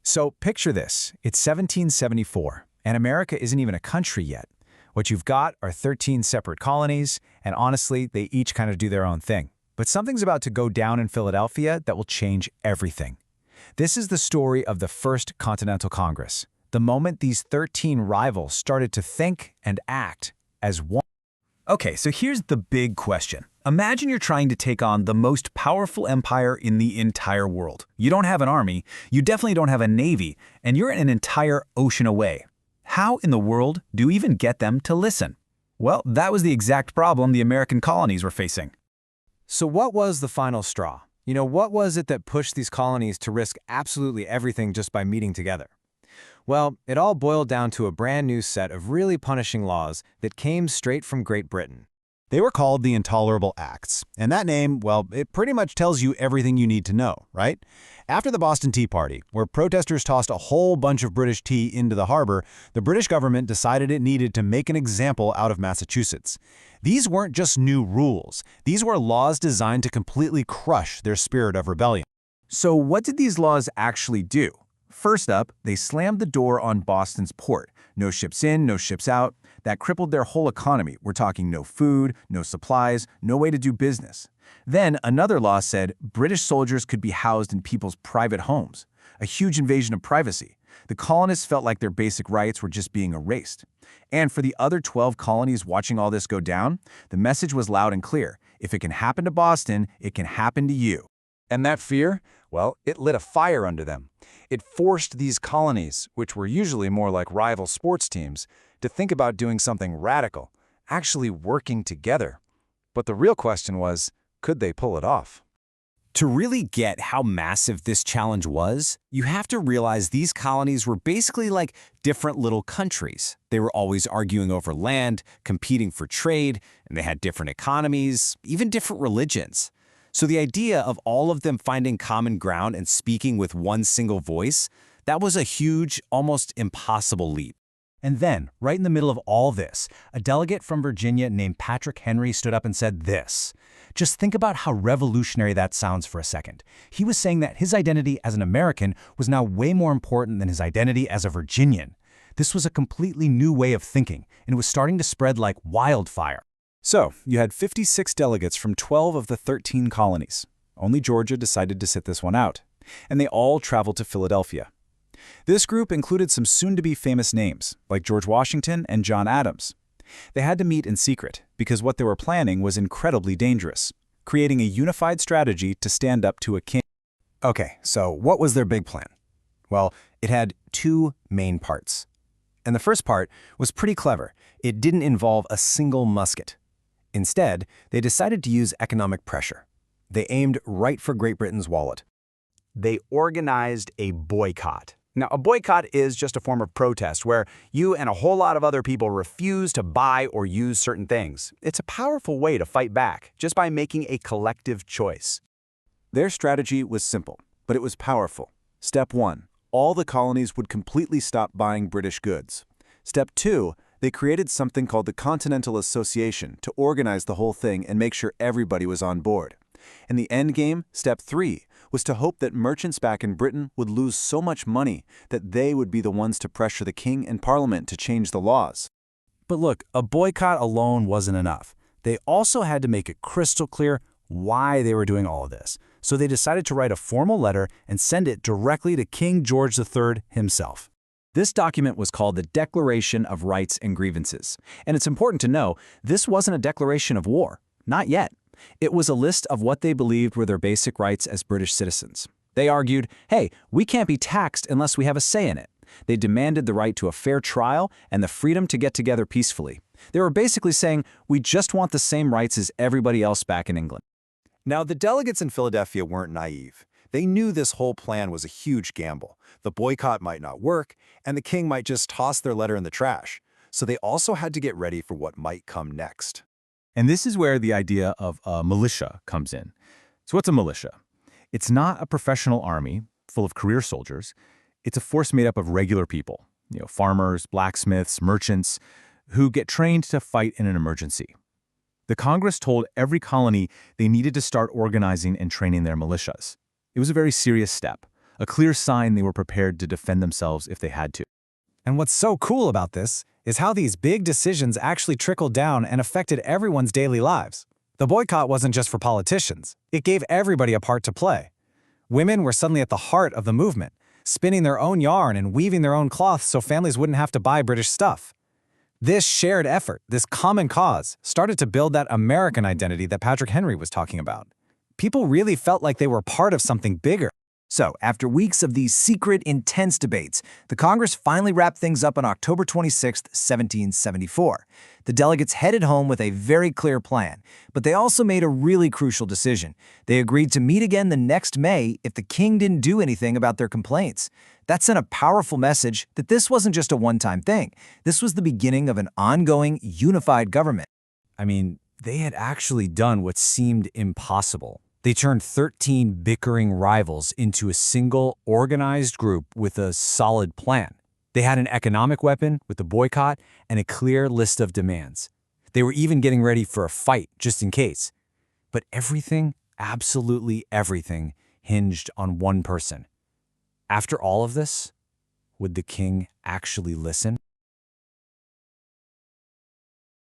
So picture this, it's 1774, and America isn't even a country yet. What you've got are 13 separate colonies, and honestly, they each kind of do their own thing. But something's about to go down in Philadelphia that will change everything. This is the story of the First Continental Congress, the moment these 13 rivals started to think and act as one. Okay, so here's the big question. Imagine you're trying to take on the most powerful empire in the entire world. You don't have an army, you definitely don't have a navy, and you're an entire ocean away. How in the world do you even get them to listen? Well, that was the exact problem the American colonies were facing. So what was the final straw? What was it that pushed these colonies to risk absolutely everything just by meeting together? Well, it all boiled down to a brand new set of really punishing laws that came straight from Great Britain. They were called the Intolerable Acts, and that name, well, it pretty much tells you everything you need to know, right? After the Boston Tea Party, where protesters tossed a whole bunch of British tea into the harbor, the British government decided it needed to make an example out of Massachusetts. These weren't just new rules. These were laws designed to completely crush their spirit of rebellion. So what did these laws actually do? First up, they slammed the door on Boston's port. No ships in, no ships out. That crippled their whole economy. We're talking no food, no supplies, no way to do business. Then another law said British soldiers could be housed in people's private homes. A huge invasion of privacy. The colonists felt like their basic rights were just being erased. And for the other 12 colonies watching all this go down, the message was loud and clear. If it can happen to Boston, it can happen to you. And that fear, well, it lit a fire under them. It forced these colonies, which were usually more like rival sports teams, to think about doing something radical, actually working together. But the real question was, could they pull it off? To really get how massive this challenge was, you have to realize these colonies were basically like different little countries. They were always arguing over land, competing for trade, and they had different economies, even different religions. So the idea of all of them finding common ground and speaking with one single voice, that was a huge, almost impossible leap. And then, right in the middle of all this, a delegate from Virginia named Patrick Henry stood up and said this. Just think about how revolutionary that sounds for a second. He was saying that his identity as an American was now way more important than his identity as a Virginian. This was a completely new way of thinking, and it was starting to spread like wildfire. So, you had 56 delegates from 12 of the 13 colonies. Only Georgia decided to sit this one out, and they all traveled to Philadelphia. This group included some soon-to-be famous names, like George Washington and John Adams. They had to meet in secret because what they were planning was incredibly dangerous, creating a unified strategy to stand up to a king. Okay, so what was their big plan? Well, it had two main parts. And the first part was pretty clever. It didn't involve a single musket. Instead, they decided to use economic pressure. They aimed right for Great Britain's wallet. They organized a boycott. Now, a boycott is just a form of protest where you and a whole lot of other people refuse to buy or use certain things. It's a powerful way to fight back, just by making a collective choice. Their strategy was simple, but it was powerful. Step 1, all the colonies would completely stop buying British goods. Step 2, they created something called the Continental Association to organize the whole thing and make sure everybody was on board. And the end game, step 3, was to hope that merchants back in Britain would lose so much money that they would be the ones to pressure the king and parliament to change the laws. But look, a boycott alone wasn't enough. They also had to make it crystal clear why they were doing all of this. So they decided to write a formal letter and send it directly to King George III himself. This document was called the Declaration of Rights and Grievances. And it's important to know, this wasn't a declaration of war. Not yet. It was a list of what they believed were their basic rights as British citizens. They argued, hey, we can't be taxed unless we have a say in it. They demanded the right to a fair trial and the freedom to get together peacefully. They were basically saying, we just want the same rights as everybody else back in England. Now, the delegates in Philadelphia weren't naive. They knew this whole plan was a huge gamble. The boycott might not work, and the king might just toss their letter in the trash. So they also had to get ready for what might come next. And this is where the idea of a militia comes in. So what's a militia? It's not a professional army full of career soldiers. It's a force made up of regular people, farmers, blacksmiths, merchants, who get trained to fight in an emergency. The Congress told every colony they needed to start organizing and training their militias. It was a very serious step, a clear sign they were prepared to defend themselves if they had to. And what's so cool about this is how these big decisions actually trickled down and affected everyone's daily lives. The boycott wasn't just for politicians. It gave everybody a part to play. Women were suddenly at the heart of the movement, spinning their own yarn and weaving their own cloth so families wouldn't have to buy British stuff. This shared effort, this common cause, started to build that American identity that Patrick Henry was talking about. People really felt like they were part of something bigger. So, after weeks of these secret, intense debates, the Congress finally wrapped things up on October 26, 1774. The delegates headed home with a very clear plan, but they also made a really crucial decision. They agreed to meet again the next May if the king didn't do anything about their complaints. That sent a powerful message that this wasn't just a one-time thing. This was the beginning of an ongoing, unified government. I mean, they had actually done what seemed impossible. They turned 13 bickering rivals into a single, organized group with a solid plan. They had an economic weapon with the boycott and a clear list of demands. They were even getting ready for a fight, just in case. But everything, absolutely everything, hinged on one person. After all of this, would the king actually listen?